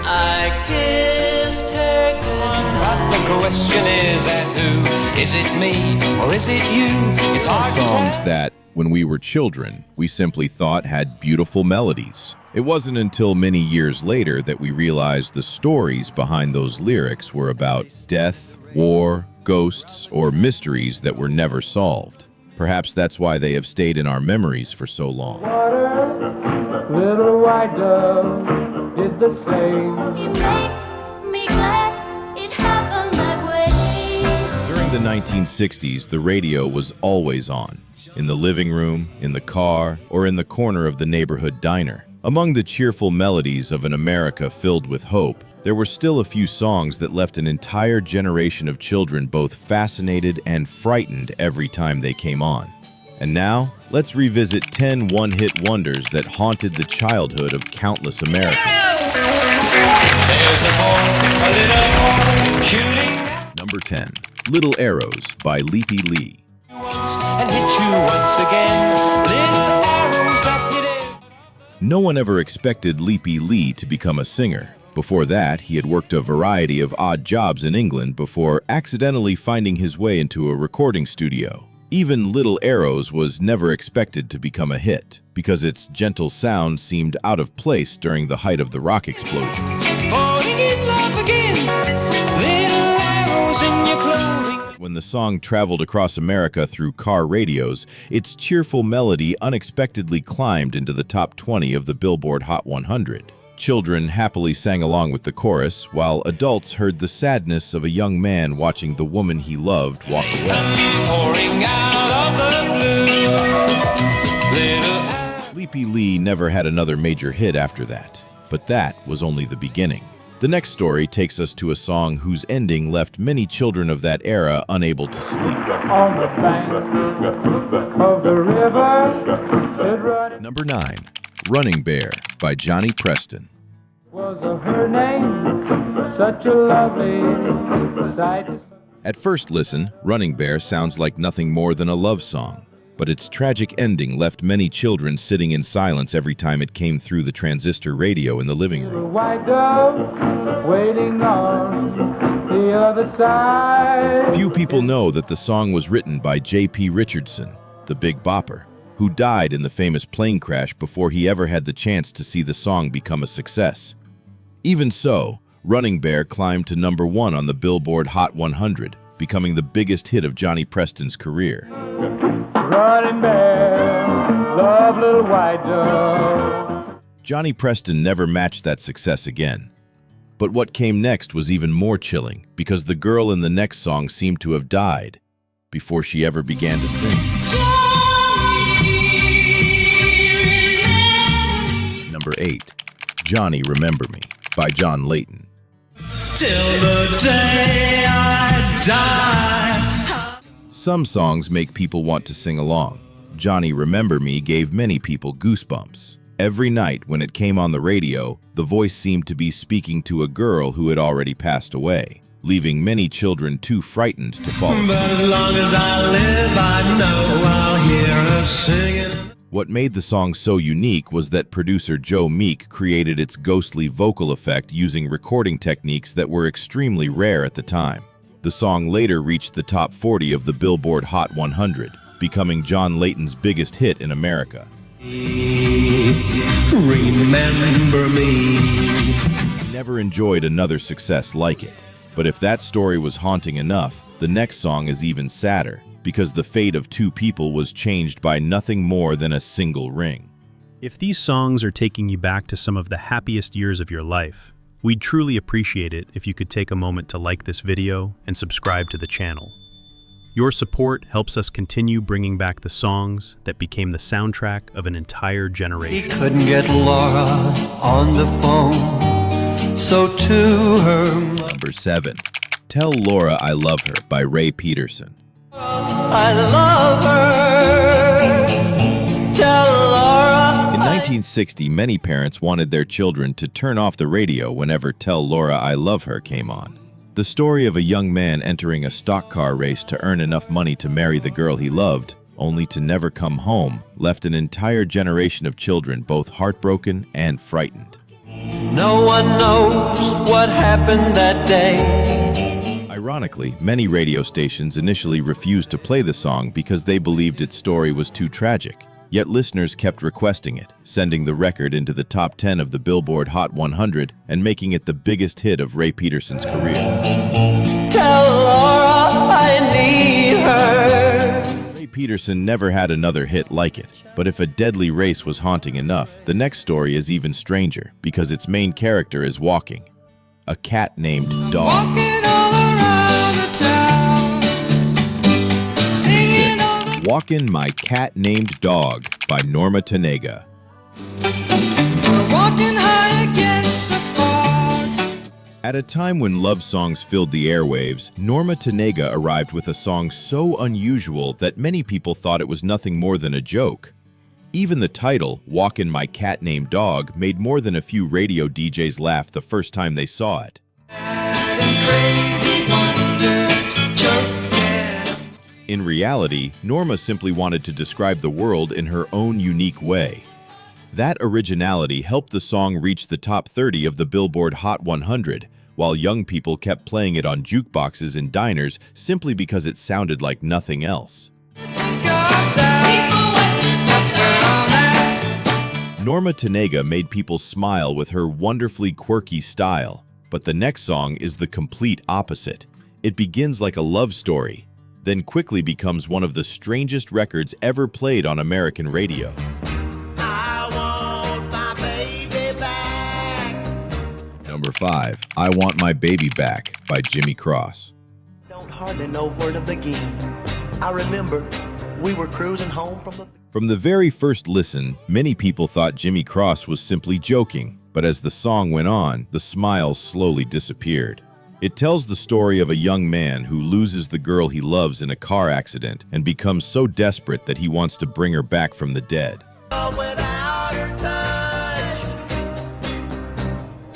I kissed her goodnight. But the question is who? Is it me or is it you? It's hard to tell. Songs that, when we were children, we simply thought had beautiful melodies. It wasn't until many years later that we realized the stories behind those lyrics were about death, war, ghosts, or mysteries that were never solved. Perhaps that's why they have stayed in our memories for so long. Water, little white dove did the same. It makes me glad it happened that way. During the 1960s, the radio was always on, in the living room, in the car, or in the corner of the neighborhood diner. Among the cheerful melodies of an America filled with hope, there were still a few songs that left an entire generation of children both fascinated and frightened every time they came on. And now, let's revisit 10 one-hit wonders that haunted the childhood of countless Americans. There's a boy, a little boy, shooting Number 10, Little Arrows by Leapy Lee. once and hit you once again. Little arrows left you dead. No one ever expected Leapy Lee to become a singer. Before that, he had worked a variety of odd jobs in England before accidentally finding his way into a recording studio. Even Little Arrows was never expected to become a hit, because its gentle sound seemed out of place during the height of the rock explosion. Falling in love again. Little arrows in your clothing. When the song traveled across America through car radios, its cheerful melody unexpectedly climbed into the top 20 of the Billboard Hot 100. Children happily sang along with the chorus, while adults heard the sadness of a young man watching the woman he loved walk away. Pouring out of the blue. Little Leapy Lee never had another major hit after that, but that was only the beginning. The next story takes us to a song whose ending left many children of that era unable to sleep. On the bank of the river, it running. Number 9, Running Bear by Johnny Preston. Was her name such a lovely sight? At first listen, Running Bear sounds like nothing more than a love song, but its tragic ending left many children sitting in silence every time it came through the transistor radio in the living The room. white dove waiting on the other side. Few people know that the song was written by J.P. Richardson, the Big Bopper, who died in the famous plane crash before he ever had the chance to see the song become a success. Even so, Running Bear climbed to number 1 on the Billboard Hot 100, becoming the biggest hit of Johnny Preston's career. Running bear, love little white dove. Johnny Preston never matched that success again. But what came next was even more chilling, because the girl in the next song seemed to have died before she ever began to sing. Number 8, Johnny Remember Me by John Leyton. Till the day I die. Some songs make people want to sing along. Johnny Remember Me gave many people goosebumps. Every night when it came on the radio, the voice seemed to be speaking to a girl who had already passed away, leaving many children too frightened to fall asleep. But as long as I live, I know I'll hear her singing. What made the song so unique was that producer Joe Meek created its ghostly vocal effect using recording techniques that were extremely rare at the time. The song later reached the top 40 of the Billboard Hot 100, becoming John Leyton's biggest hit in America. Remember me. He never enjoyed another success like it. But if that story was haunting enough, the next song is even sadder, because the fate of two people was changed by nothing more than a single ring. If these songs are taking you back to some of the happiest years of your life, we'd truly appreciate it if you could take a moment to like this video and subscribe to the channel. Your support helps us continue bringing back the songs that became the soundtrack of an entire He generation. couldn't get Laura on the phone, so to her Number 7, Tell Laura I Love Her by Ray Peterson. I love her. Tell Laura. In 1960, many parents wanted their children to turn off the radio whenever Tell Laura I Love Her came on. The story of a young man entering a stock car race to earn enough money to marry the girl he loved, only to never come home, left an entire generation of children both heartbroken and frightened. No one knows what happened that day. Ironically, many radio stations initially refused to play the song because they believed its story was too tragic. Yet listeners kept requesting it, sending the record into the top 10 of the Billboard Hot 100 and making it the biggest hit of Ray Peterson's career. Tell Laura I need her. Ray Peterson never had another hit like it, but if A Deadly Race was haunting enough, the next story is even stranger because its main character is walking. A cat named Dog. Walking all around the town, singing all the Walkin' My Cat Named Dog by Norma Tanega. We're walking high against the fog. At a time when love songs filled the airwaves, Norma Tanega arrived with a song so unusual that many people thought it was nothing more than a joke. Even the title, Walkin' My Cat Named Dog, made more than a few radio DJs laugh the first time they saw it. Crazy wonder, joking. In reality, Norma simply wanted to describe the world in her own unique way. That originality helped the song reach the top 30 of the Billboard Hot 100, while young people kept playing it on jukeboxes in diners simply because it sounded like nothing else. Norma Tanega made people smile with her wonderfully quirky style, but the next song is the complete opposite. It begins like a love story, then quickly becomes one of the strangest records ever played on American radio. I want my baby back. Number 5, I Want My Baby Back by Jimmy Cross. Don't hardly know where to begin. I remember we were cruising home From the very first listen, many people thought Jimmy Cross was simply joking, but as the song went on, the smiles slowly disappeared. It tells the story of a young man who loses the girl he loves in a car accident and becomes so desperate that he wants to bring her back from the dead. Without her touch.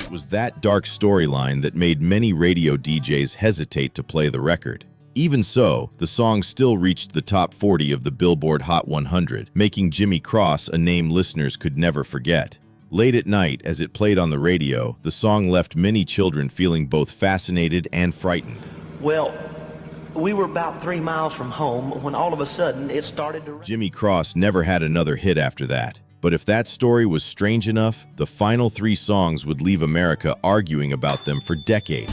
It was that dark storyline that made many radio DJs hesitate to play the record. Even so, the song still reached the top 40 of the Billboard Hot 100, making Jimmy Cross a name listeners could never forget. Late at night, as it played on the radio, the song left many children feeling both fascinated and frightened. Well, we were about 3 miles from home when all of a sudden it started to rain. Jimmy Cross never had another hit after that. But if that story was strange enough, the final 3 songs would leave America arguing about them for decades.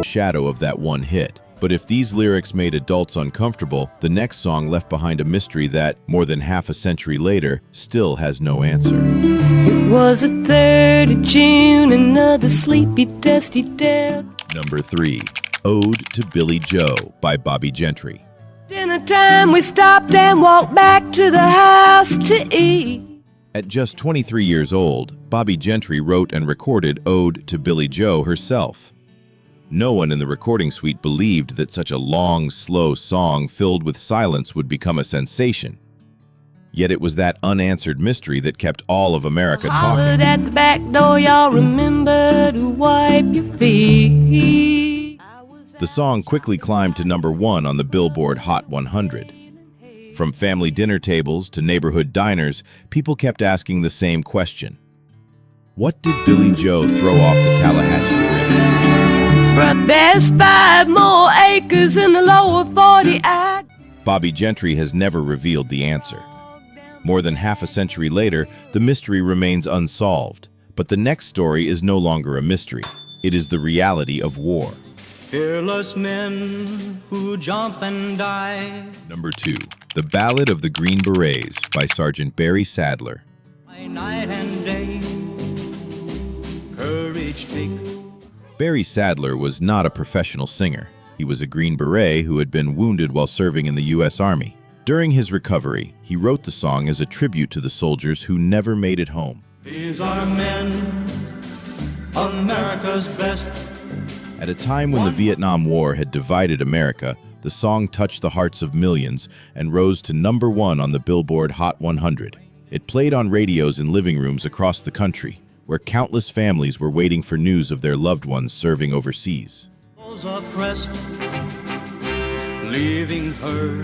Shadow of that one hit. But if these lyrics made adults uncomfortable, the next song left behind a mystery that, more than half a century later, still has no answer. It was the 3rd of June, another sleepy, dusty day. Number 3, Ode to Billie Joe by Bobbie Gentry. Dinner time, we stopped and walked back to the house to eat. At just 23 years old, Bobbie Gentry wrote and recorded Ode to Billie Joe herself. No one in the recording suite believed that such a long, slow song filled with silence would become a sensation. Yet it was that unanswered mystery that kept all of America Hollered talking. at the back door, y'all remember to wipe your feet. The song quickly climbed to number 1 on the Billboard Hot 100. From family dinner tables to neighborhood diners, people kept asking the same question. What did Billie Joe throw off the Tallahatchie Bridge? But there's 5 more acres in the lower 40. Bobbie Gentry has never revealed the answer. More than half a century later, the mystery remains unsolved. But the next story is no longer a mystery. It is the reality of war. Fearless men who jump and die. Number 2, The Ballad of the Green Berets by Sergeant Barry Sadler. Night and day, courage take. Barry Sadler was not a professional singer. He was a Green Beret who had been wounded while serving in the U.S. Army. During his recovery, he wrote the song as a tribute to the soldiers who never made it home. These are men, America's best. At a time when the Vietnam War had divided America, the song touched the hearts of millions and rose to #1 on the Billboard Hot 100. It played on radios in living rooms across the country, where countless families were waiting for news of their loved ones serving overseas. Those oppressed, leaving her.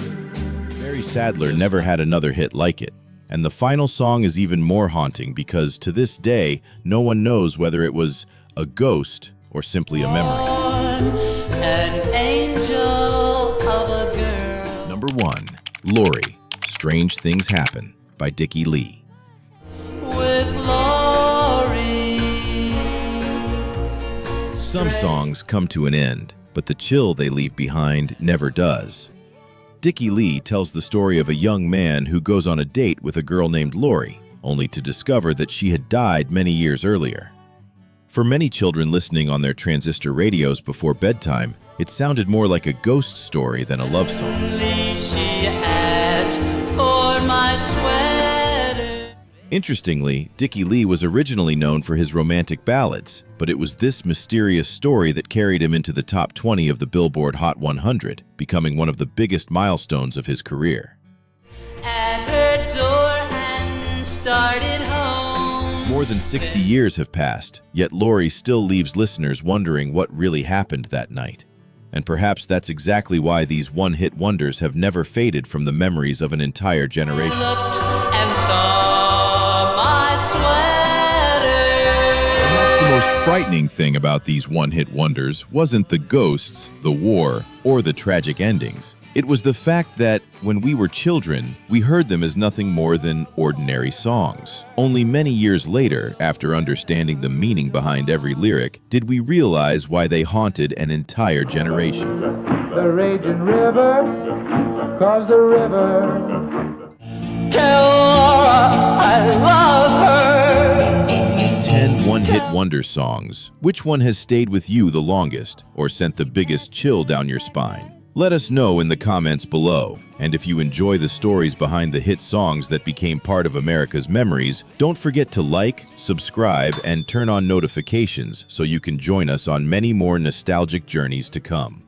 Barry Sadler never had another hit like it, and the final song is even more haunting because to this day, no one knows whether it was a ghost or simply a memory. An angel of a girl. Number 1, Laurie, Strange Things Happen by Dickey Lee. With Laurie. Some songs come to an end, but the chill they leave behind never does. Dickey Lee tells the story of a young man who goes on a date with a girl named Laurie, only to discover that she had died many years earlier. For many children listening on their transistor radios before bedtime, it sounded more like a ghost story than a love song. She asked for my sweater. Interestingly, Dickey Lee was originally known for his romantic ballads, but it was this mysterious story that carried him into the top 20 of the Billboard Hot 100, becoming one of the biggest milestones of his career. At her door and started home. More than 60 years have passed, yet Laurie still leaves listeners wondering what really happened that night. And perhaps that's exactly why these one-hit wonders have never faded from the memories of an entire generation. Looked and saw my sweater. Perhaps the most frightening thing about these one-hit wonders wasn't the ghosts, the war, or the tragic endings. It was the fact that, when we were children, we heard them as nothing more than ordinary songs. Only many years later, after understanding the meaning behind every lyric, did we realize why they haunted an entire generation. The raging river, cause the river. Tell Laura I love her. These 10 one-hit wonder songs, which one has stayed with you the longest, or sent the biggest chill down your spine? Let us know in the comments below. And if you enjoy the stories behind the hit songs that became part of America's memories, don't forget to like, subscribe, and turn on notifications so you can join us on many more nostalgic journeys to come.